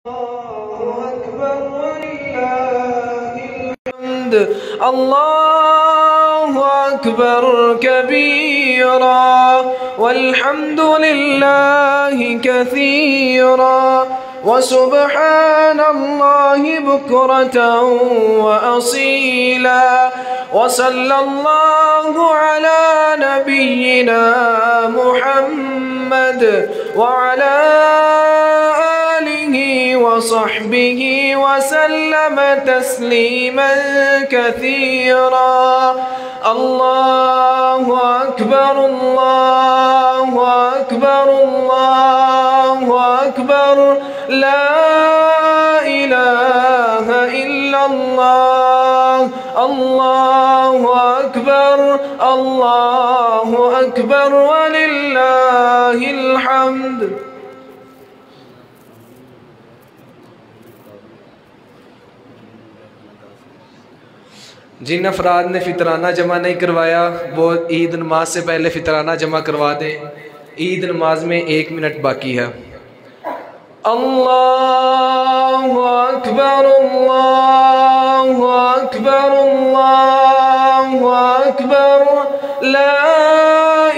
أكبر ولله الحمد. الله أكبر كبيرا والحمد لله كثيرا وسبحان الله بكرة وأصيلا وصلى الله على نبينا محمد وعلى آله وصحبه وسلم تسليما كثيرا. الله أكبر الله أكبر الله أكبر لا إله إلا الله. الله أكبر الله أكبر ولله الحمد. جن افراد نے فطرانہ جمع نہیں کروایا وہ عید نماز سے پہلے فطرانہ جمع کروا دیں. عید نماز میں 1 منٹ باقی ہے. اللہ اکبر اللہ اکبر اللہ اکبر لا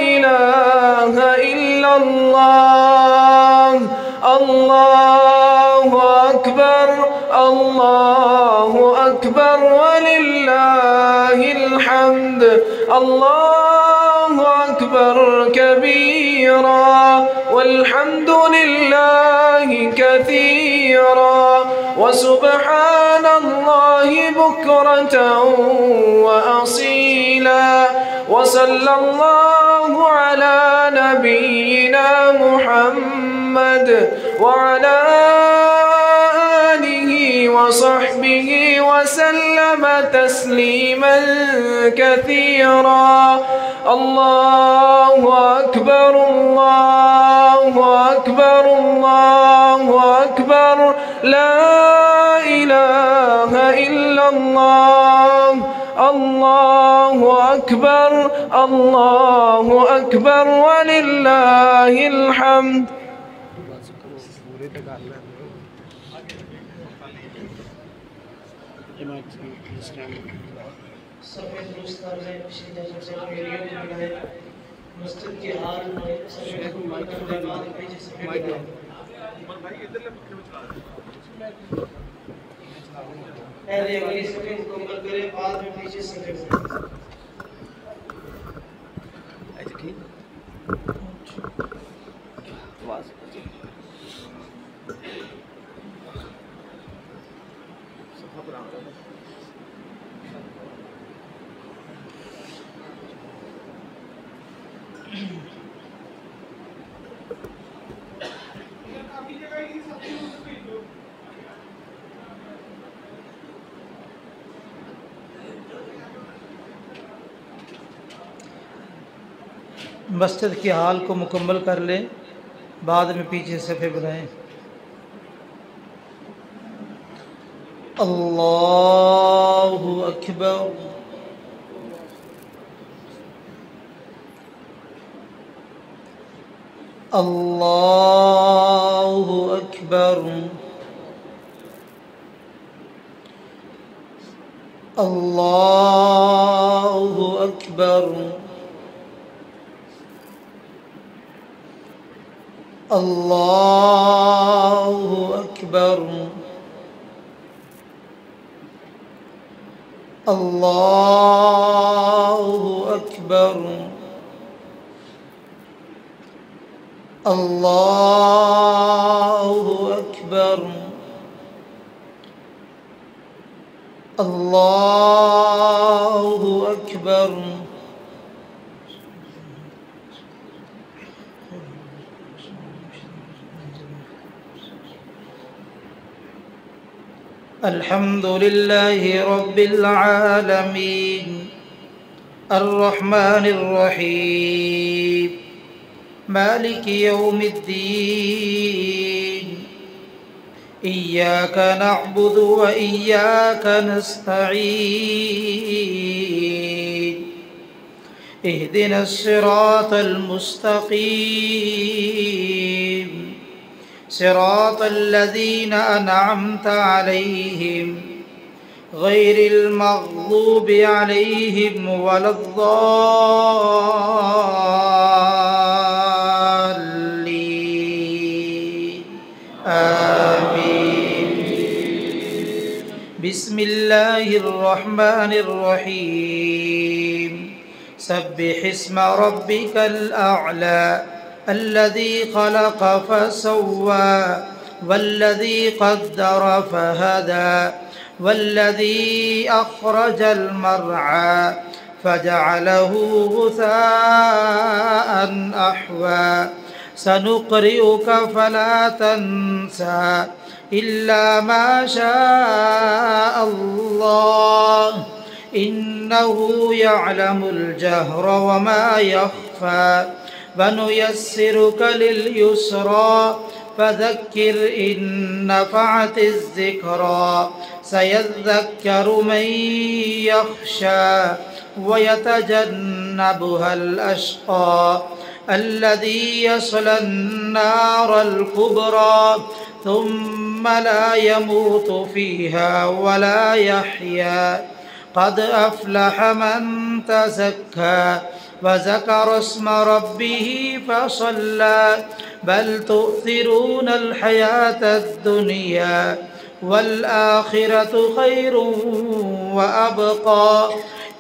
الہ الا اللہ. اللہ اکبر اللہ اکبر وللہ الحمد. اللہ اکبر کبیرا والحمد للہ کثیرا وسبحان اللہ بکرة وأصیلا وصلی اللہ علی نبینا محمد وعلى آله وصحبه وسلم تسليما كثيرا. الله أكبر الله أكبر الله أكبر لا إله إلا الله. الله أكبر الله أكبر ولله الحمد. مسجد کے حال میں پہلے اگلی سفید مکمل کرے بعد میں پیچھے سفید. مسجد کے حال کو مکمل کر لیں بعد میں پیچھے صفحے بنائیں. اللہ اکبر اللہ اکبر اللہ اکبر اللہ اکبر اللہ اکبر اللہ اکبر اللہ اکبر الحمد لله رب العالمين الرحمن الرحيم مالك يوم الدين إياك نعبد وإياك نستعين اهدنا الصراط المستقيم صراط الذين أنعمت عليهم غير المغضوب عليهم ولا الضالين آمين. بسم الله الرحمن الرحيم. سبح اسم ربك الأعلى الذي خلق فسوى والذي قدر فهدى والذي أخرج المرعى فجعله غثاء أحوى سنقرئك فلا تنسى إلا ما شاء الله إنه يعلم الجهر وما يخفى ونيسرك لليسرى فذكر إن نفعت الذكرى سيذكر من يخشى ويتجنبها الأشقى الذي يصلى النار الكبرى ثم لا يموت فيها ولا يحيا قد أفلح من تزكى وذكر اسم ربه فصلى بل تؤثرون الحياة الدنيا والآخرة خير وأبقى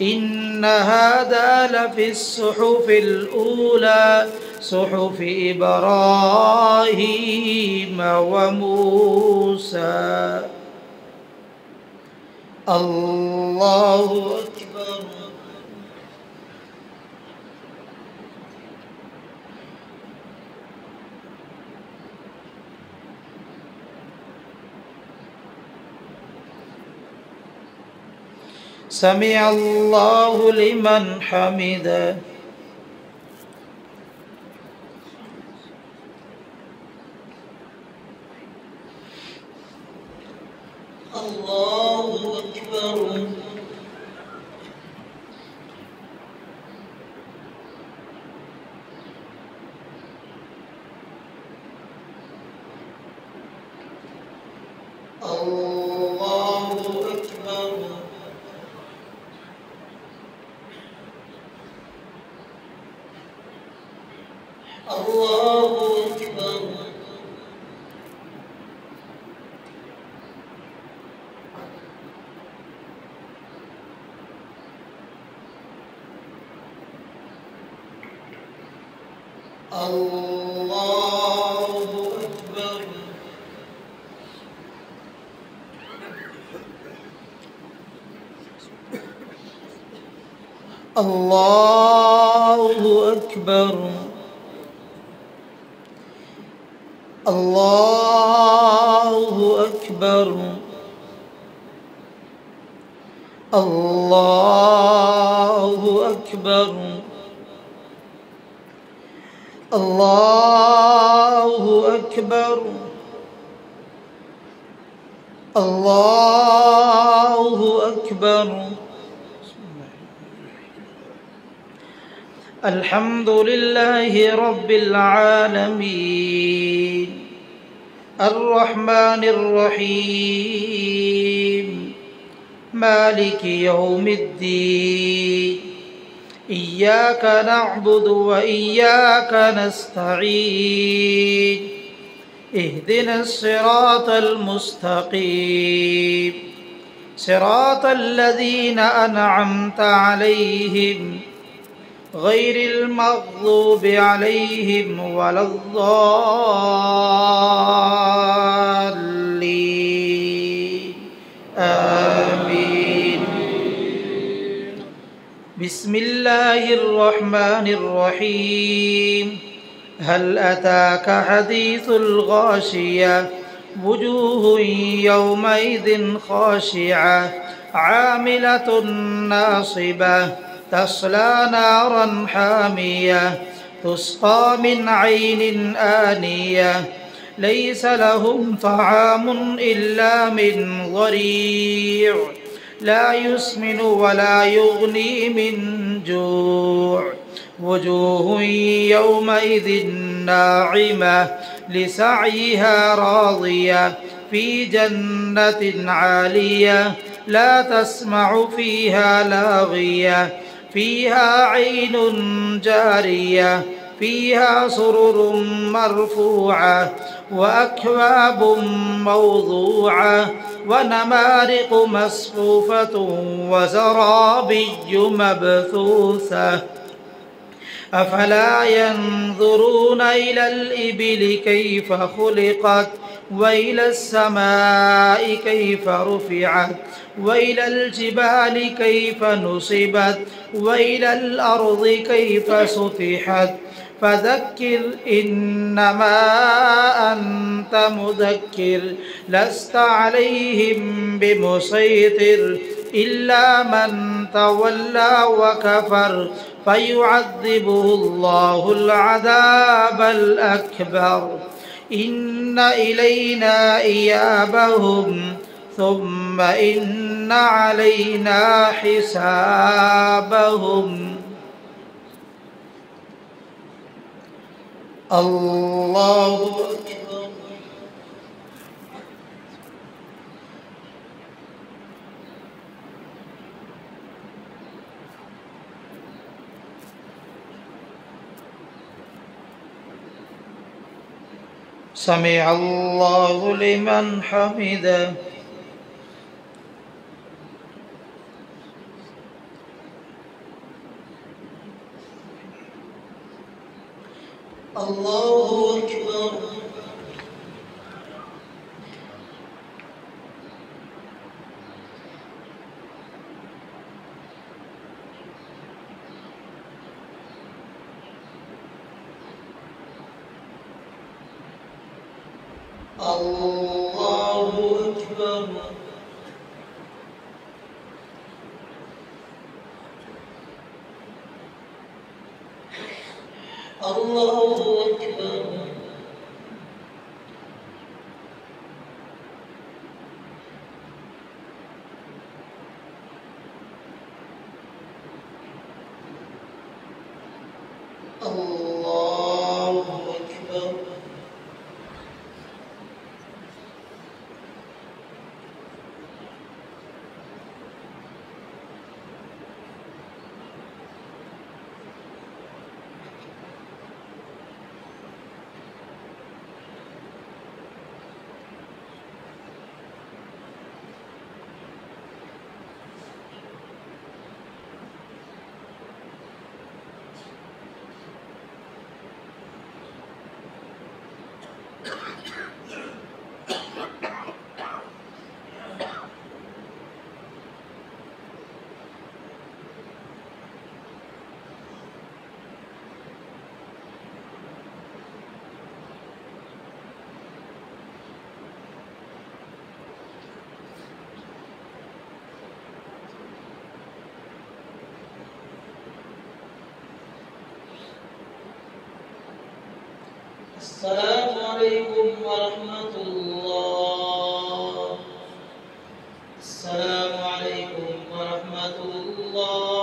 إن هذا لفي الصحف الأولى صحف إبراهيم وموسى. الله أكبر. سمع الله لمن حمده. الله أكبر. الله أكبر. الله أكبر. الله أكبر. الله أكبر. الله أكبر. الله أكبر. الله أكبر. الله أكبر. الحمد لله رب العالمين الرحمن الرحيم مالك يوم الدين إياك نعبد وإياك نستعين اهدنا الصراط المستقيم صراط الذين أنعمت عليهم غير المغضوب عليهم ولا الضالين آمين. بسم الله الرحمن الرحيم. هل أتاك حديث الغاشية وجوه يومئذ خاشعة عاملة ناصبة تصلى نارا حامية تسقى من عين آنية ليس لهم طعام إلا من ضريع لا يسمن ولا يغني من جوع وجوه يومئذ ناعمة لسعيها راضية في جنة عالية لا تسمع فيها لاغية فيها عين جارية فيها سرر مرفوعة وأكواب موضوعة ونمارق مصفوفة وزرابي مبثوثة أفلا ينظرون إلى الإبل كيف خلقت وإلى السماء كيف رفعت وإلى الجبال كيف نصبت وإلى الأرض كيف سطحت فذكر إنما أنت مذكر لست عليهم بمسيطر إلا من تولى وكفر فيعذبه الله العذاب الأكبر إن إلينا إيابهم ثم إن علينا حسابهم. الله أكبر. سمع الله لمن حمده. الله أكبر. الله أكبر. الله أكبر. الله أكبر. السلام عليكم ورحمة الله. السلام عليكم ورحمة الله.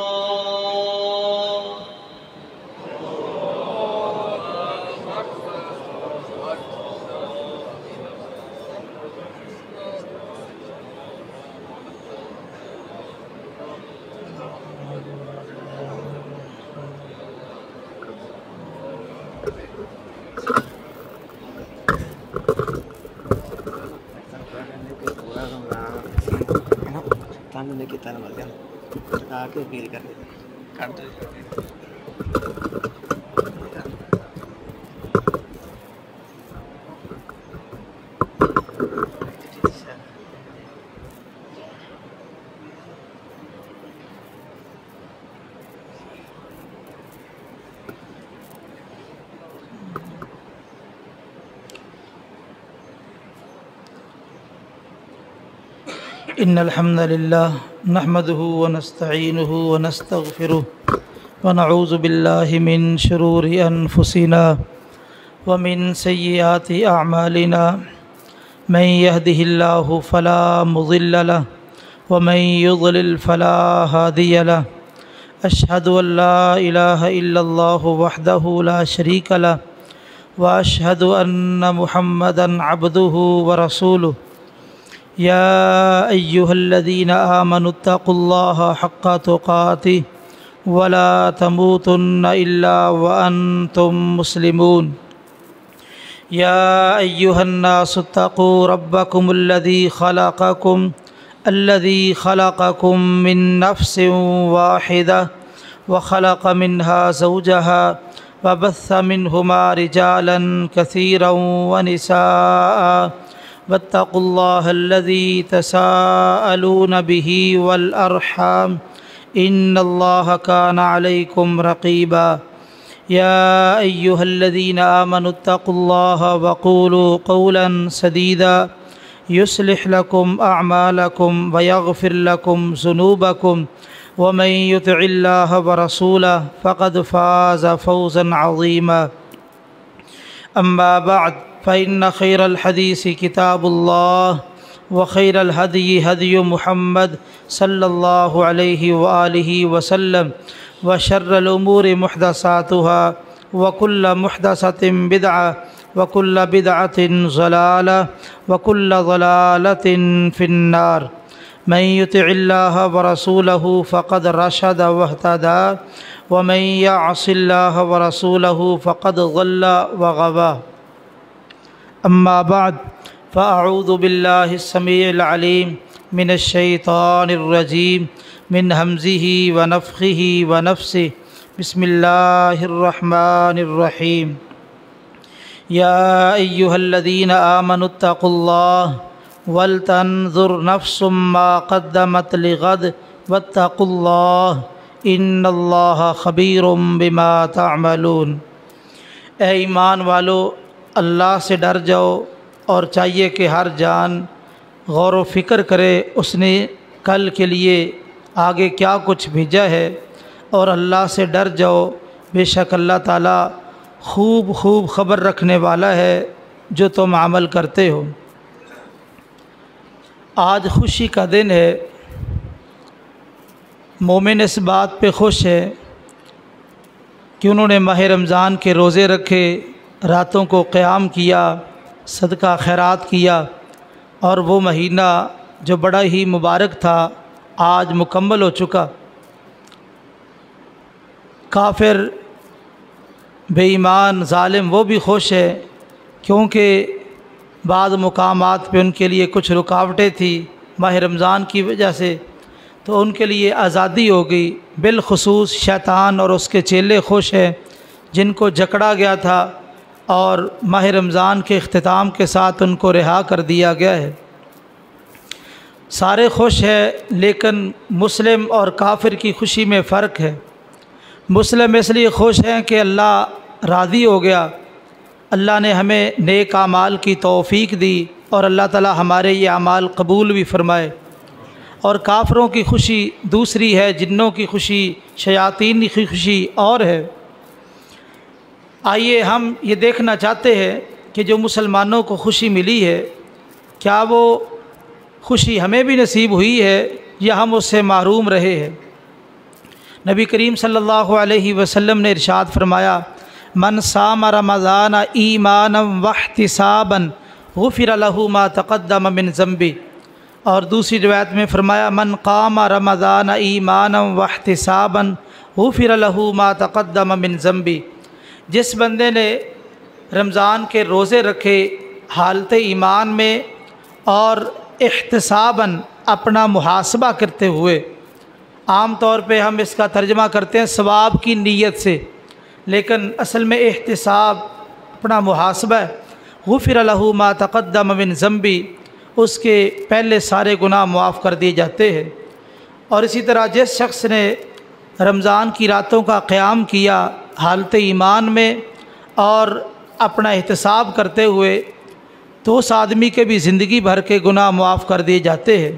نے kita lembaga ke pil kar kartu إن الحمد لله نحمده ونستعينه ونستغفره ونعوذ بالله من شرور أنفسنا ومن سيئات أعمالنا من يهده الله فلا مضل له ومن يضلل فلا هادي له أشهد أن لا إله إلا الله وحده لا شريك له وأشهد أن محمدًا عبده ورسوله يا أيها الذين آمنوا اتقوا الله حق تقاته ولا تموتن إلا وأنتم مسلمون يا أيها الناس اتقوا ربكم الذي خلقكم من نفس واحدة وخلق منها زوجها وبث منهما رجالا كثيرا ونساء واتقوا الله الذي تساءلون به والأرحام إن الله كان عليكم رقيبا يا أيها الذين آمنوا اتقوا الله وقولوا قولا سديدا يصلح لكم أعمالكم ويغفر لكم ذنوبكم ومن يطع الله ورسوله فقد فاز فوزا عظيما أما بعد فإن خير الحديث كتاب الله وخير الهدي هدي محمد صلى الله عليه وآله وسلم وشر الأمور محدثاتها وكل محدثة بدعة وكل بدعة ضلالة وكل ضلالة في النار من يطع الله ورسوله فقد رشد واهتدى ومن يعص الله ورسوله فقد ضل وغوى أما بعد فأعوذ بالله السميع العليم من الشيطان الرجيم من همزه ونفخه ونفسه بسم الله الرحمن الرحيم يا أيها الذين آمنوا اتقوا الله ولتنظر نفس ما قدمت لغد واتقوا الله إن الله خبير بما تعملون۔ اے ایمان والو، اللہ سے ڈر جاؤ اور چاہیے کہ ہر جان غور و فکر کرے اس نے کل کے لیے آگے کیا کچھ بھیجا ہے، اور اللہ سے ڈر جاؤ، بے شک اللہ تعالیٰ خوب خبر رکھنے والا ہے جو تم عمل کرتے ہو۔ آج خوشی کا دن ہے، مومن اس بات پہ خوش ہے کہ انہوں نے ماہ رمضان کے روزے رکھے، راتوں کو قیام کیا، صدقہ خیرات کیا، اور وہ مہینہ جو بڑا ہی مبارک تھا آج مکمل ہو چکا۔ کافر، بے ایمان، ظالم وہ بھی خوش ہے کیونکہ بعض مقامات پہ ان کے لیے کچھ رکاوٹیں تھیں ماہ رمضان کی وجہ سے، تو ان کے لیے آزادی ہو گئی۔ بالخصوص شیطان اور اس کے چیلے خوش ہیں جن کو جکڑا گیا تھا اور ماہ رمضان کے اختتام کے ساتھ ان کو رہا کر دیا گیا ہے۔ سارے خوش ہیں، لیکن مسلم اور کافر کی خوشی میں فرق ہے۔ مسلم اس لیے خوش ہیں کہ اللہ راضی ہو گیا، اللہ نے ہمیں نیک اعمال کی توفیق دی اور اللہ تعالی ہمارے یہ اعمال قبول بھی فرمائے۔ اور کافروں کی خوشی دوسری ہے، جنوں کی خوشی، شیاطین کی خوشی اور ہے۔ آئیے ہم یہ دیکھنا چاہتے ہیں کہ جو مسلمانوں کو خوشی ملی ہے، کیا وہ خوشی ہمیں بھی نصیب ہوئی ہے یا ہم اس سے محروم رہے ہیں۔ نبی کریم صلی اللہ علیہ وسلم نے ارشاد فرمایا، من صام رمضان ایمانا واحتسابا غفر له ما تقدم من ذنبه، اور دوسری روایت میں فرمایا، من قام رمضان ایمانا واحتسابا غفر له ما تقدم من ذنبه۔ جس بندے نے رمضان کے روزے رکھے حالت ایمان میں اور احتساباً اپنا محاسبہ کرتے ہوئے، عام طور پہ ہم اس کا ترجمہ کرتے ہیں ثواب کی نیت سے، لیکن اصل میں احتساب اپنا محاسبہ ہے۔ غفر له ما تقدم من ذنبی، اس کے پہلے سارے گناہ معاف کر دیے جاتے ہیں۔ اور اسی طرح جس شخص نے رمضان کی راتوں کا قیام کیا حالت ایمان میں اور اپنا احتساب کرتے ہوئے، تو اس آدمی کے بھی زندگی بھر کے گناہ معاف کر دیے جاتے ہیں۔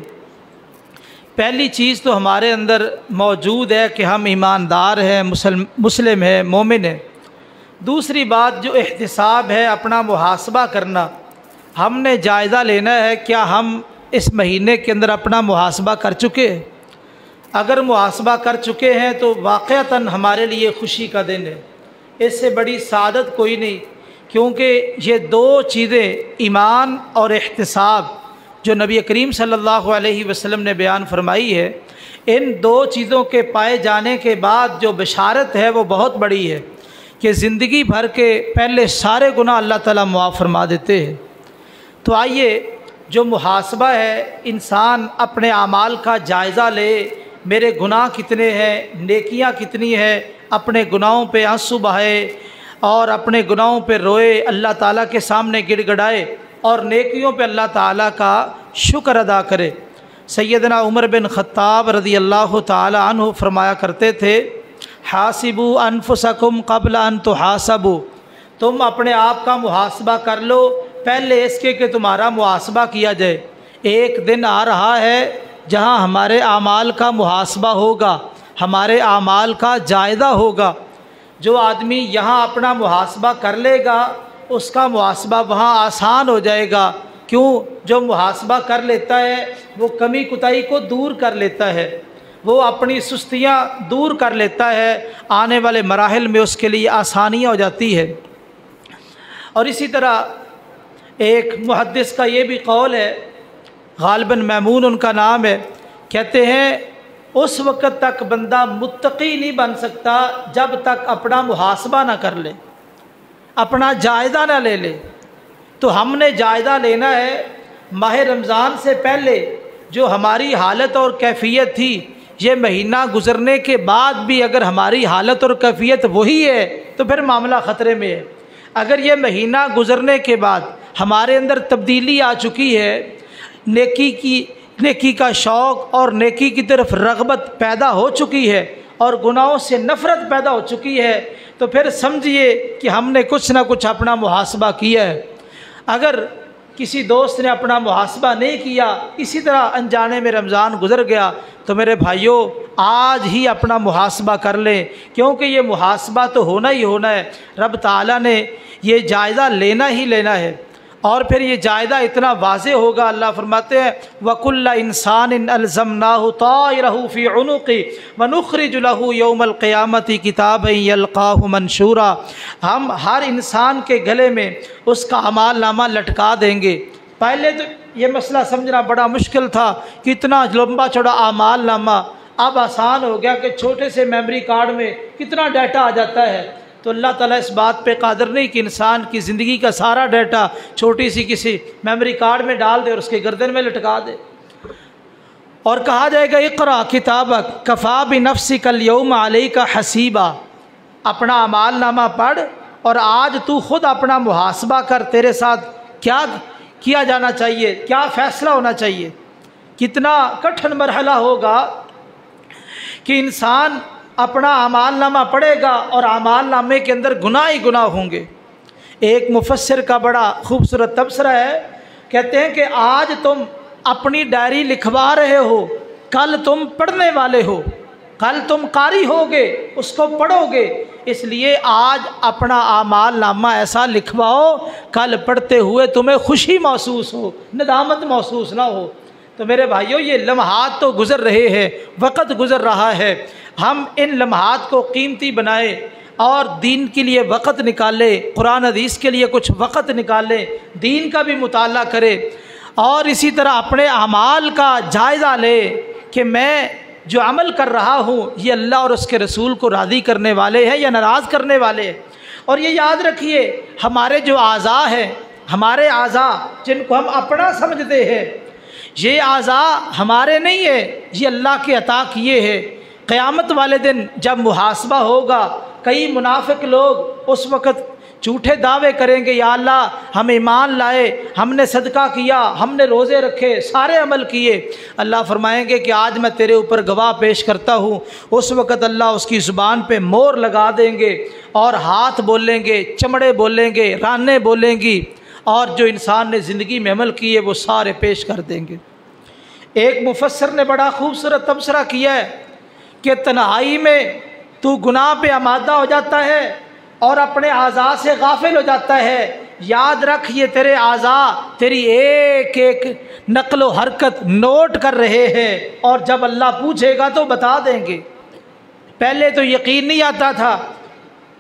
پہلی چیز تو ہمارے اندر موجود ہے کہ ہم ایماندار ہیں، مسلم ہیں، مومن ہیں۔ دوسری بات جو احتساب ہے، اپنا محاسبہ کرنا، ہم نے جائزہ لینا ہے کیا ہم اس مہینے کے اندر اپنا محاسبہ کر چکے ہیں۔ اگر محاسبہ کر چکے ہیں تو واقعتاً ہمارے لیے خوشی کا دن ہے۔ اس سے بڑی سعادت کوئی نہیں کیونکہ یہ دو چیزیں ایمان اور احتساب جو نبی کریم صلی اللہ علیہ وسلم نے بیان فرمائی ہے، ان دو چیزوں کے پائے جانے کے بعد جو بشارت ہے وہ بہت بڑی ہے کہ زندگی بھر کے پہلے سارے گناہ اللہ تعالیٰ معاف فرما دیتے ہیں۔ تو آئیے جو محاسبہ ہے، انسان اپنے اعمال کا جائزہ لے، میرے گناہ کتنے ہیں، نیکیاں کتنی ہیں، اپنے گناہوں پہ آنسو بہائے اور اپنے گناہوں پہ روئے، اللہ تعالیٰ کے سامنے گڑ گڑائے اور نیکیوں پہ اللہ تعالیٰ کا شکر ادا کرے۔ سیدنا عمر بن خطاب رضی اللہ تعالی عنہ فرمایا کرتے تھے، حاسبوا انفسکم قبل ان تحاسبوا، تم اپنے آپ کا محاسبہ کر لو پہلے اس کے کہ تمہارا محاسبہ کیا جائے۔ ایک دن آ رہا ہے جہاں ہمارے اعمال کا محاسبہ ہوگا، ہمارے اعمال کا جائزہ ہوگا۔ جو آدمی یہاں اپنا محاسبہ کر لے گا اس کا محاسبہ وہاں آسان ہو جائے گا۔ کیوں؟ جو محاسبہ کر لیتا ہے وہ کمی کوتاہی کو دور کر لیتا ہے، وہ اپنی سستیاں دور کر لیتا ہے، آنے والے مراحل میں اس کے لیے آسانیاں ہو جاتی ہے۔ اور اسی طرح ایک محدث کا یہ بھی قول ہے، غالباً میمون ان کا نام ہے، کہتے ہیں اس وقت تک بندہ متقی نہیں بن سکتا جب تک اپنا محاسبہ نہ کر لے، اپنا جائزہ نہ لے لے۔ تو ہم نے جائزہ لینا ہے ماہ رمضان سے پہلے جو ہماری حالت اور کیفیت تھی، یہ مہینہ گزرنے کے بعد بھی اگر ہماری حالت اور کیفیت وہی ہے تو پھر معاملہ خطرے میں ہے۔ اگر یہ مہینہ گزرنے کے بعد ہمارے اندر تبدیلی آ چکی ہے، نیکی کا شوق اور نیکی کی طرف رغبت پیدا ہو چکی ہے اور گناہوں سے نفرت پیدا ہو چکی ہے، تو پھر سمجھیے کہ ہم نے کچھ نہ کچھ اپنا محاسبہ کیا ہے۔ اگر کسی دوست نے اپنا محاسبہ نہیں کیا، اسی طرح انجانے میں رمضان گزر گیا، تو میرے بھائیوں آج ہی اپنا محاسبہ کر لیں، کیونکہ یہ محاسبہ تو ہونا ہی ہونا ہے۔ رب تعالیٰ نے یہ جائزہ لینا ہی لینا ہے، اور پھر یہ جائزہ اتنا واضح ہوگا۔ اللہ فرماتے ہیں وَكُلَّ إِنسَانٍ أَلْزَمْنَاهُ طَائِرَهُ فِي عُنُقِهِ وَنُخْرِجُ لَهُ يَوْمَ الْقِيَامَةِ كِتَابًا يَلْقَاهُ مَنشُورًا، ہم ہر انسان کے گلے میں اس کا اعمال نامہ لٹکا دیں گے۔ پہلے تو یہ مسئلہ سمجھنا بڑا مشکل تھا کہ اتنا لمبا چوڑا اعمال نامہ، اب آسان ہو گیا کہ چھوٹے سے میموری کارڈ میں کتنا ڈیٹا آ جاتا ہے۔ تو اللہ تعالیٰ اس بات پہ قادر نہیں کہ انسان کی زندگی کا سارا ڈیٹا چھوٹی سی کسی میموری کارڈ میں ڈال دے اور اس کے گردن میں لٹکا دے۔ اور کہا جائے گا اقرا کتابک کفا بنفسک اليوم علیک حسیبا، اپنا اعمال نامہ پڑھ اور آج تو خود اپنا محاسبہ کر، تیرے ساتھ کیا کیا جانا چاہیے، کیا فیصلہ ہونا چاہیے۔ کتنا کٹھن مرحلہ ہوگا کہ انسان اپنا اعمال نامہ پڑھے گا اور اعمال نامے کے اندر گناہ ہی گناہ ہوں گے۔ ایک مفسر کا بڑا خوبصورت تبصرہ ہے، کہتے ہیں کہ آج تم اپنی ڈائری لکھوا رہے ہو، کل تم پڑھنے والے ہو، کل تم قاری ہوگے، اس کو پڑھو گے، اس لیے آج اپنا اعمال نامہ ایسا لکھواؤ کل پڑھتے ہوئے تمہیں خوشی محسوس ہو، ندامت محسوس نہ ہو۔ تو میرے بھائیوں یہ لمحات تو گزر رہے ہیں، وقت گزر رہا ہے، ہم ان لمحات کو قیمتی بنائیں اور دین کے لیے وقت نکالیں، قرآن حدیث کے لیے کچھ وقت نکالیں، دین کا بھی مطالعہ کریں، اور اسی طرح اپنے اعمال کا جائزہ لیں کہ میں جو عمل کر رہا ہوں یہ اللہ اور اس کے رسول کو راضی کرنے والے ہیں یا ناراض کرنے والے ہیں۔ اور یہ یاد رکھیے ہمارے جو اعضاء ہیں، ہمارے اعضاء جن کو ہم اپنا سمجھتے ہیں، یہ اعضاء ہمارے نہیں ہیں، یہ اللہ کے عطا کیے ہیں۔ قیامت والے دن جب محاسبہ ہوگا، کئی منافق لوگ اس وقت جھوٹے دعوے کریں گے، یا اللہ ہم ایمان لائے، ہم نے صدقہ کیا، ہم نے روزے رکھے، سارے عمل کیے۔ اللہ فرمائیں گے کہ آج میں تیرے اوپر گواہ پیش کرتا ہوں۔ اس وقت اللہ اس کی زبان پہ مور لگا دیں گے اور ہاتھ بولیں گے، چمڑے بولیں گے، رانیں بولیں گی، اور جو انسان نے زندگی میں عمل کیے وہ سارے پیش کر دیں گے۔ ایک مفسر نے بڑا خوبصورت تبصرہ کیا ہے کہ تنہائی میں تو گناہ پہ آمادہ ہو جاتا ہے اور اپنے اعضاء سے غافل ہو جاتا ہے، یاد رکھ یہ تیرے اعضاء تیری ایک ایک نقل و حرکت نوٹ کر رہے ہیں، اور جب اللہ پوچھے گا تو بتا دیں گے۔ پہلے تو یقین نہیں آتا تھا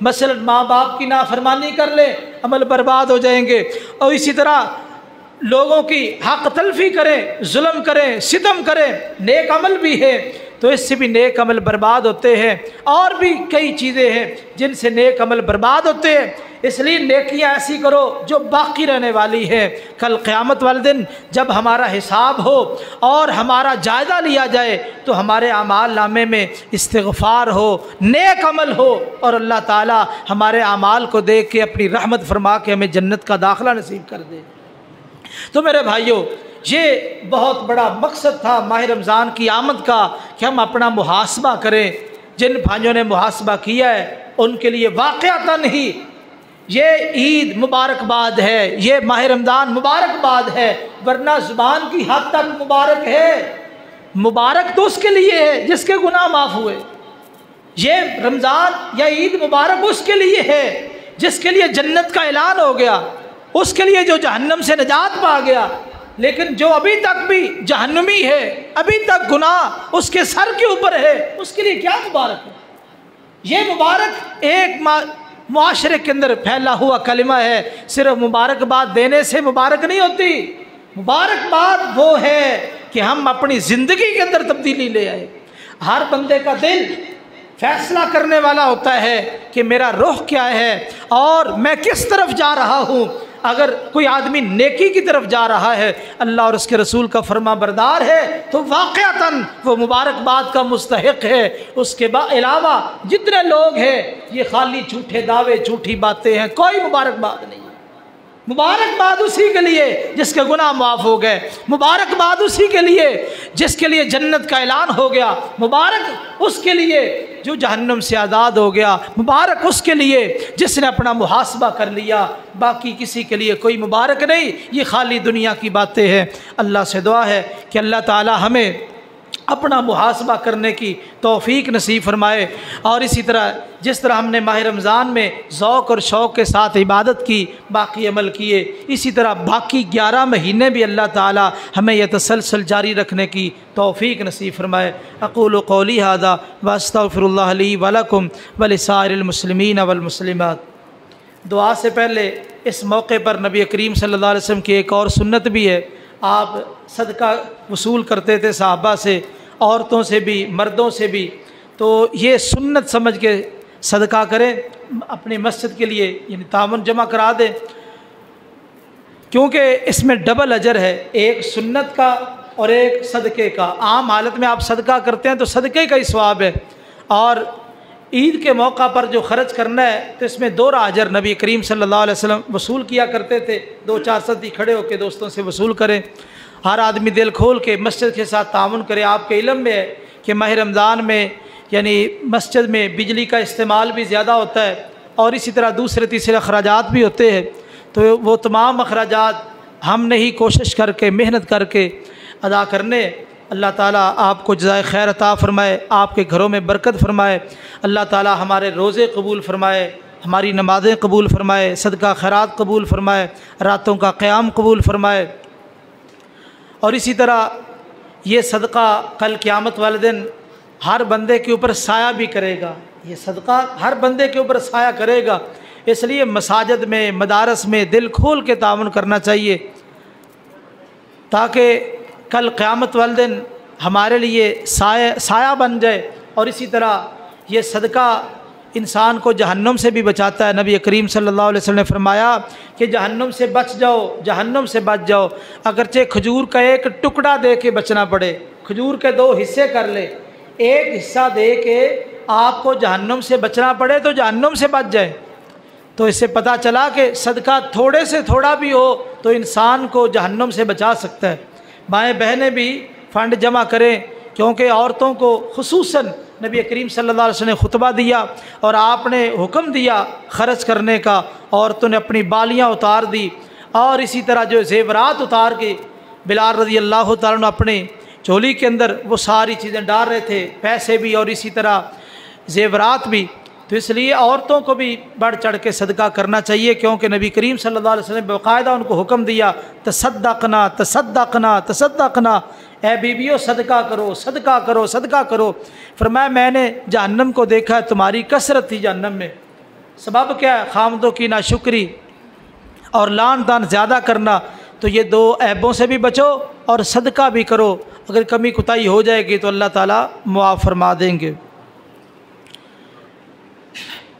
مثلا ماں باپ کی نافرمانی کر لے، عمل برباد ہو جائیں گے، اور اسی طرح لوگوں کی حق تلفی کریں، ظلم کریں، ستم کریں، نیک عمل بھی ہے تو اس سے بھی نیک عمل برباد ہوتے ہیں، اور بھی کئی چیزیں ہیں جن سے نیک عمل برباد ہوتے ہیں۔ اس لیے نیکیاں ایسی کرو جو باقی رہنے والی ہے۔ کل قیامت والے دن جب ہمارا حساب ہو اور ہمارا جائزہ لیا جائے تو ہمارے اعمال نامے میں استغفار ہو، نیک عمل ہو، اور اللہ تعالی ہمارے اعمال کو دیکھ کے اپنی رحمت فرما کے ہمیں جنت کا داخلہ نصیب کر دے۔ تو میرے بھائیوں، یہ بہت بڑا مقصد تھا ماہ رمضان کی آمد کا کہ ہم اپنا محاسبہ کریں۔ جن بھائیوں نے محاسبہ کیا ہے ان کے لیے واقعتاً ہی یہ عید مبارکباد ہے، یہ ماہ رمضان مبارکباد ہے، ورنہ زبان کی حد تک مبارک ہے۔ مبارک تو اس کے لیے ہے جس کے گناہ معاف ہوئے۔ یہ رمضان یا عید مبارک اس کے لیے ہے جس کے لیے جنت کا اعلان ہو گیا، اس کے لیے جو جہنم سے نجات پا گیا۔ لیکن جو ابھی تک بھی جہنمی ہے، ابھی تک گناہ اس کے سر کے اوپر ہے، اس کے لیے کیا مبارک ہے؟ یہ مبارک ایک معاشرے کے اندر پھیلا ہوا کلمہ ہے، صرف مبارکباد دینے سے مبارک نہیں ہوتی۔ مبارکباد وہ ہے کہ ہم اپنی زندگی کے اندر تبدیلی لے آئے۔ ہر بندے کا دل فیصلہ کرنے والا ہوتا ہے کہ میرا رخ کیا ہے اور میں کس طرف جا رہا ہوں۔ اگر کوئی آدمی نیکی کی طرف جا رہا ہے، اللہ اور اس کے رسول کا فرما بردار ہے، تو واقعتاً وہ مبارکباد کا مستحق ہے۔ اس کے علاوہ جتنے لوگ ہیں یہ خالی جھوٹے دعوے، جھوٹی باتیں ہیں، کوئی مبارکباد نہیں۔ مبارکباد اسی کے لیے جس کے گناہ معاف ہو گئے، مبارکباد اسی کے لیے جس کے لیے جنت کا اعلان ہو گیا، مبارک اس کے لیے جو جہنم سے آزاد ہو گیا، مبارک اس کے لیے جس نے اپنا محاسبہ کر لیا۔ باقی کسی کے لیے کوئی مبارک نہیں، یہ خالی دنیا کی باتیں ہیں۔ اللہ سے دعا ہے کہ اللہ تعالی ہمیں اپنا محاسبہ کرنے کی توفیق نصیب فرمائے، اور اسی طرح جس طرح ہم نے ماہ رمضان میں ذوق اور شوق کے ساتھ عبادت کی، باقی عمل کیے، اسی طرح باقی 11 مہینے بھی اللہ تعالی ہمیں یہ تسلسل جاری رکھنے کی توفیق نصیب فرمائے۔ اقول قولی ھذا واستغفر اللہ لی ولکم ولسائر المسلمین والمسلمات۔ دعا سے پہلے اس موقع پر نبی کریم صلی اللہ علیہ وسلم کی ایک اور سنت بھی ہے۔ آپ صدقہ وصول کرتے تھے صحابہ سے، عورتوں سے بھی، مردوں سے بھی، تو یہ سنت سمجھ کے صدقہ کریں اپنی مسجد کے لیے، یعنی تعاون جمع کرا دیں، کیونکہ اس میں ڈبل اجر ہے، ایک سنت کا اور ایک صدقے کا۔ عام حالت میں آپ صدقہ کرتے ہیں تو صدقے کا ہی ثواب ہے، اور عید کے موقع پر جو خرچ کرنا ہے تو اس میں 2 اجر نبی کریم صلی اللہ علیہ وسلم وصول کیا کرتے تھے۔ 2-4 صدی کھڑے ہو کے دوستوں سے وصول کریں، ہر آدمی دل کھول کے مسجد کے ساتھ تعاون کرے۔ آپ کے علم میں ہے کہ ماہ رمضان میں یعنی مسجد میں بجلی کا استعمال بھی زیادہ ہوتا ہے، اور اسی طرح دوسرے تیسرے اخراجات بھی ہوتے ہیں، تو وہ تمام اخراجات ہم نے ہی کوشش کر کے، محنت کر کے ادا کرنے۔ اللہ تعالیٰ آپ کو جزائے خیر عطا فرمائے، آپ کے گھروں میں برکت فرمائے۔ اللہ تعالیٰ ہمارے روزے قبول فرمائے، ہماری نمازیں قبول فرمائے، صدقہ خیرات قبول فرمائے، راتوں کا قیام قبول فرمائے، اور اسی طرح یہ صدقہ کل قیامت والے دن ہر بندے کے اوپر سایہ بھی کرے گا۔ یہ صدقہ ہر بندے کے اوپر سایہ کرے گا، اس لیے مساجد میں، مدارس میں دل کھول کے تعاون کرنا چاہیے، تاکہ کل قیامت والے دن ہمارے لیے سایہ بن جائے۔ اور اسی طرح یہ صدقہ انسان کو جہنم سے بھی بچاتا ہے۔ نبی کریم صلی اللہ علیہ وسلم نے فرمایا کہ جہنم سے بچ جاؤ، جہنم سے بچ جاؤ، اگرچہ کھجور کا ایک ٹکڑا دے کے بچنا پڑے، کھجور کے 2 حصے کر لے، ایک حصہ دے کے آپ کو جہنم سے بچنا پڑے تو جہنم سے بچ جائے۔ تو اس سے پتہ چلا کہ صدقہ تھوڑے سے تھوڑا بھی ہو تو انسان کو جہنم سے بچا سکتا ہے۔ مائیں بہنیں بھی فنڈ جمع کریں، کیونکہ عورتوں کو خصوصاً نبی کریم صلی اللہ علیہ وسلم نے خطبہ دیا اور آپ نے حکم دیا خرچ کرنے کا۔ عورتوں نے اپنی بالیاں اتار دی، اور اسی طرح جو زیورات اتار کے بلال رضی اللہ تعالیٰ عنہ اپنے چولی کے اندر وہ ساری چیزیں ڈال رہے تھے، پیسے بھی اور اسی طرح زیورات بھی۔ تو اس لیے عورتوں کو بھی بڑھ چڑھ کے صدقہ کرنا چاہیے، کیونکہ نبی کریم صلی اللہ علیہ وسلم نے باقاعدہ ان کو حکم دیا تصدقنا تصدقنا تصدقنا، اے بیویو صدقہ کرو، صدقہ کرو، صدقہ کرو۔ فرمایا میں نے جہنم کو دیکھا، تمہاری کثرت تھی جہنم میں، سبب کیا ہے؟ خامدوں کی ناشکری اور لان تان زیادہ کرنا۔ تو یہ دو عیبوں سے بھی بچو اور صدقہ بھی کرو، اگر کمی کوتاہی ہو جائے گی تو اللہ تعالیٰ معاف فرما دیں گے۔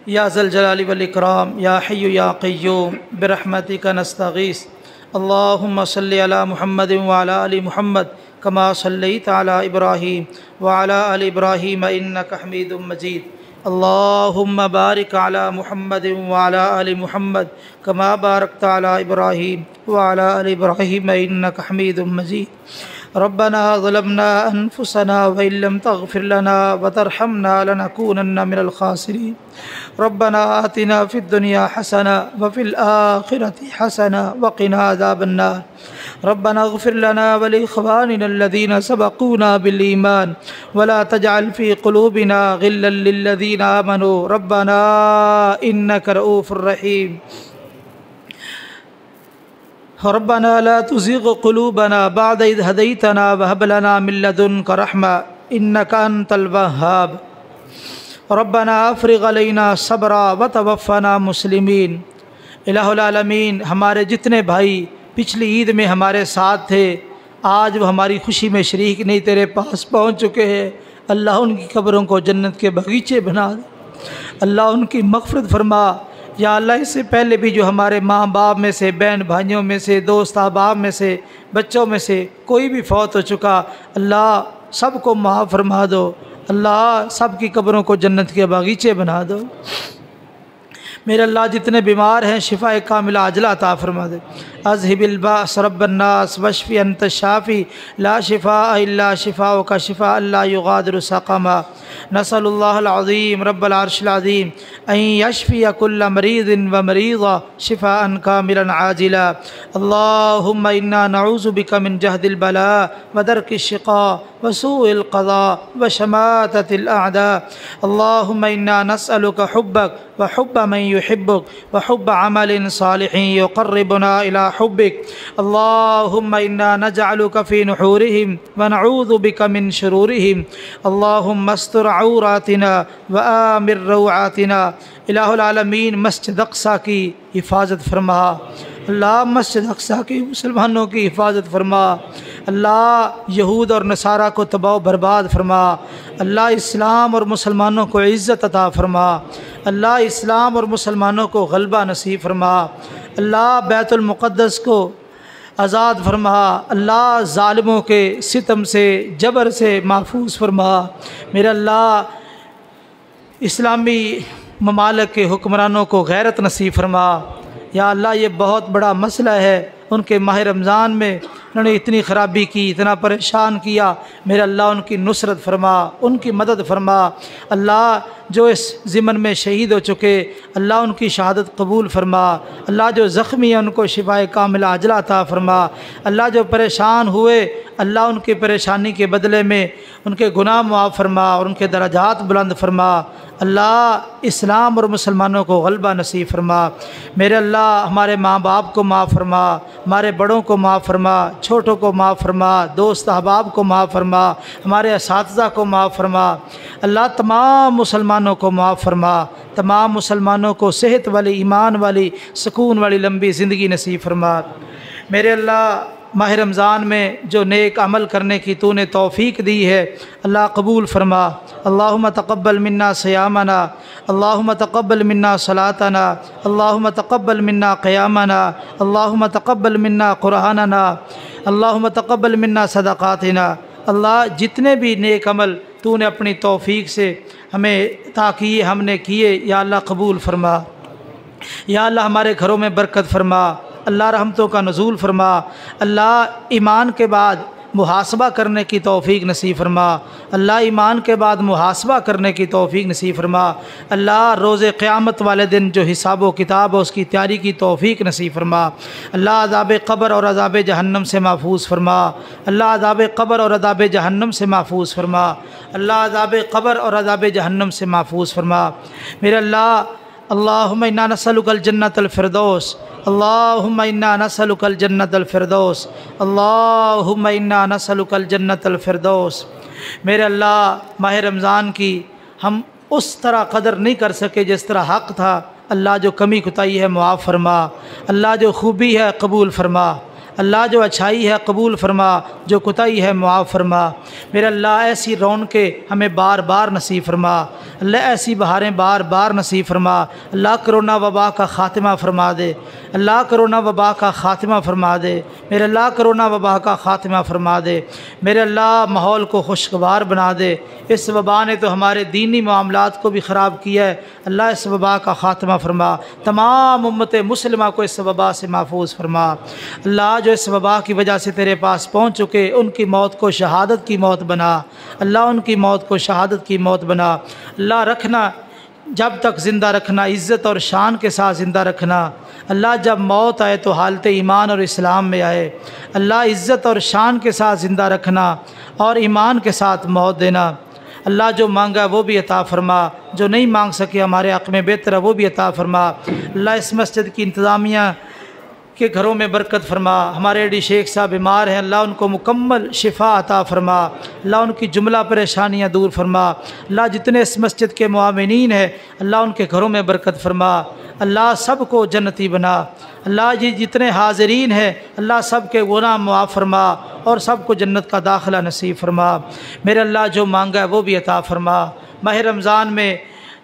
یا ذا الجلال والاکرام یا حی یا قیوم برحمتک نستغیث، اللہم صلی علی محمد وعلی آل محمد کما صلیت علی ابراہیم وعلی آل ابراہیم انک حمید مجید، اللہم بارک علی محمد وعلی آل محمد کما بارکت علی ابراہیم وعلی آل ابراہیم انک حمید مجید۔ ربنا ظلمنا انفسنا وان لم تغفر لنا وترحمنا لنكونن من الخاسرين، ربنا آتنا في الدنيا حسنة وفي الآخرة حسنة وقنا عذاب النار، ربنا اغفر لنا ولإخواننا الذين سبقونا بالإيمان ولا تجعل في قلوبنا غلا للذين آمنوا ربنا إنك رؤوف رحيم، ربنا لا تزغ قلوبنا بعد إذ هديتنا وهب لنا من لدنك رحمة إنك أنت الوهاب، ربنا افرغ علینا صبرا وتوفنا مسلمین۔ الہ العالمین، ہمارے جتنے بھائی پچھلی عید میں ہمارے ساتھ تھے، آج وہ ہماری خوشی میں شریک نہیں، تیرے پاس پہنچ چکے ہیں، اللہ ان کی قبروں کو جنت کے باغیچے بنا دے، اللہ ان کی مغفرت فرما۔ یا اللہ اس سے پہلے بھی جو ہمارے ماں باپ میں سے، بہن بھائیوں میں سے، دوست احباب میں سے، بچوں میں سے کوئی بھی فوت ہو چکا، اللہ سب کو معاف فرما دو، اللہ سب کی قبروں کو جنت کے باغیچے بنا دو۔ میرے اللہ جتنے بیمار ہیں شفا کاملہ عاجلہ عطا فرما دے۔ اذهب الباس رب الناس واشف انت الشافی لا شفاء الا شفاؤک شفاء لا یغادر سقما، نسأل اللہ العظیم رب العرش العظیم ان یشفی کل مریض ومریضہ شفاء کاملا عاجلا، اللہم انا نعوذ بک من جہد البلاء ودرک الشقاء وسوء القضاء وشماتة الاعداء، اللہم انا نسألک حبک وحب من يحبك وحب عمل صالح يقربنا إلى حبك، اللهم إنا نجعلك في نحورهم ونعوذ بك من شرورهم، اللهم استر عوراتنا وآمر روعاتنا۔ الہ العالمین مسجد اقصیٰ کی حفاظت فرما، اللہ مسجد اقصیٰ کی مسلمانوں کی حفاظت فرما، اللہ یہود اور نصارہ کو تباہ و برباد فرما، اللہ اسلام اور مسلمانوں کو عزت عطا فرما، اللہ اسلام اور مسلمانوں کو غلبہ نصیب فرما، اللہ بیت المقدس کو آزاد فرما، اللہ ظالموں کے ستم سے جبر سے محفوظ فرما، میرا اللہ اسلامی ممالک کے حکمرانوں کو غیرت نصیب فرما۔ یا اللہ یہ بہت بڑا مسئلہ ہے، ان کے ماہ رمضان میں انہوں نے اتنی خرابی کی، اتنا پریشان کیا، میرا اللہ ان کی نصرت فرما، ان کی مدد فرما، اللہ جو اس ضمن میں شہید ہو چکے اللہ ان کی شہادت قبول فرما، اللہ جو زخمی ہیں ان کو شفائے کاملہ عاجلہ عطا فرما، اللہ جو پریشان ہوئے اللہ ان کی پریشانی کے بدلے میں ان کے گناہ معاف فرما اور ان کے درجات بلند فرما، اللہ اسلام اور مسلمانوں کو غلبہ نصیب فرما، میرے اللہ ہمارے ماں باپ کو معاف فرما، ہمارے بڑوں کو معاف فرما، چھوٹوں کو معاف فرما، دوست احباب کو معاف فرما، ہمارے اساتذہ کو معاف فرما، اللہ تمام مسلمانوں کو معاف فرما، تمام مسلمانوں کو صحت والی، ایمان والی، سکون والی لمبی زندگی نصیب فرما۔ میرے اللہ ماہ رمضان میں جو نیک عمل کرنے کی تو نے توفیق دی ہے اللہ قبول فرما، اللہم تقبل منا صیامنا، اللہم تقبل منا صلاتنا، اللہم تقبل منا قیامنا، اللہم تقبل منا قرآننا، اللہم تقبل منا صدقاتنا۔ اللہ جتنے بھی نیک عمل تو نے اپنی توفیق سے ہمیں عطا کیے ہم نے کیے یا اللہ قبول فرما، یا اللہ ہمارے گھروں میں برکت فرما، اللہ رحمتوں کا نزول فرما، اللہ ایمان کے بعد محاسبہ کرنے کی توفیق نصیب فرما، اللہ ایمان کے بعد محاسبہ کرنے کی توفیق نصیب فرما، اللہ روز قیامت والے دن جو حساب و کتاب ہے اس کی تیاری کی توفیق نصیب فرما، اللہ عذاب قبر اور عذاب جہنم سے محفوظ فرما، اللہ عذاب قبر اور عذاب جہنم سے محفوظ فرما، اللہ عذاب قبر اور عذاب جہنم سے محفوظ فرما، میرے اللہ اللہم انا نسألک الجنۃ الفردوس، اللہم انا نسألک الجنۃ الفردوس، اللہم انا نسألک الجنۃ الفردوس۔ میرے اللہ، ماہ رمضان کی ہم اس طرح قدر نہیں کر سکے جس طرح حق تھا، اللہ جو کمی کوتاہی ہے معاف فرما، اللہ جو خوبی ہے قبول فرما، اللہ جو اچھائی ہے قبول فرما، جو کوتاہی ہے معاف فرما۔ میرے اللہ ایسی رونقیں ہمیں بار بار نصیب فرما، اللہ ایسی بہاریں بار بار نصیب فرما، اللہ کرونا وبا کا خاتمہ فرما دے، اللہ کرونا وبا کا خاتمہ فرما دے، میرے اللہ کرونا وبا کا خاتمہ فرما دے، میرے اللہ ماحول کو خوشگوار بنا دے۔ اس وبا نے تو ہمارے دینی معاملات کو بھی خراب کیا ہے، اللہ اس وبا کا خاتمہ فرما، تمام امت مسلمہ کو اس وبا سے محفوظ فرما۔ اللہ جو اس وبا کی وجہ سے تیرے پاس پہنچ چکے ان کی موت کو شہادت کی موت بنا، اللہ ان کی موت کو شہادت کی موت بنا۔ اللہ رکھنا، جب تک زندہ رکھنا، عزت اور شان کے ساتھ زندہ رکھنا۔ اللہ جب موت آئے تو حالت ایمان اور اسلام میں آئے، اللہ عزت اور شان کے ساتھ زندہ رکھنا اور ایمان کے ساتھ موت دینا۔ اللہ جو مانگا وہ بھی عطا فرما، جو نہیں مانگ سکے ہمارے حق میں بہتر ہے وہ بھی عطا فرما۔ اللہ اس مسجد کی انتظامیہ کے گھروں میں برکت فرما، ہمارے ایڈی شیخ صاحب بیمار ہیں، اللہ ان کو مکمل شفا عطا فرما، اللہ ان کی جملہ پریشانیاں دور فرما۔ اللہ جتنے اس مسجد کے معاونین ہیں اللہ ان کے گھروں میں برکت فرما، اللہ سب کو جنتی بنا۔ اللہ جتنے حاضرین ہیں اللہ سب کے گناہ معاف فرما اور سب کو جنت کا داخلہ نصیب فرما۔ میرے اللہ جو مانگا ہے وہ بھی عطا فرما۔ ماہ رمضان میں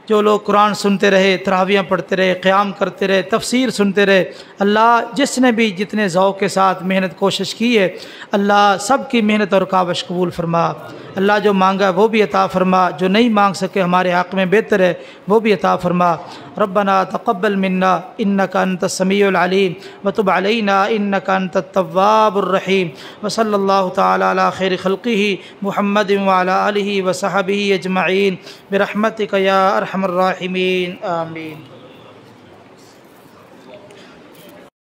جو لوگ قرآن سنتے رہے، تراویحیں پڑھتے رہے، قیام کرتے رہے، تفسیر سنتے رہے، اللہ جس نے بھی جتنے ذوق کے ساتھ محنت کوشش کی ہے اللہ سب کی محنت اور کاوش قبول فرما۔ اللہ جو مانگا وہ بھی عطا فرما، جو نہیں مانگ سکے ہمارے حق میں بہتر ہے وہ بھی عطا فرما۔ ربنا تقبل منا انک انت السمیع العلیم وتب علینا انک انت التواب الرحیم، وصلی اللہ تعالی علی خیر خلقہ محمد وعلی آلہ وصحبہ اجمعین برحمتک یا ارحم الراحمین، آمین۔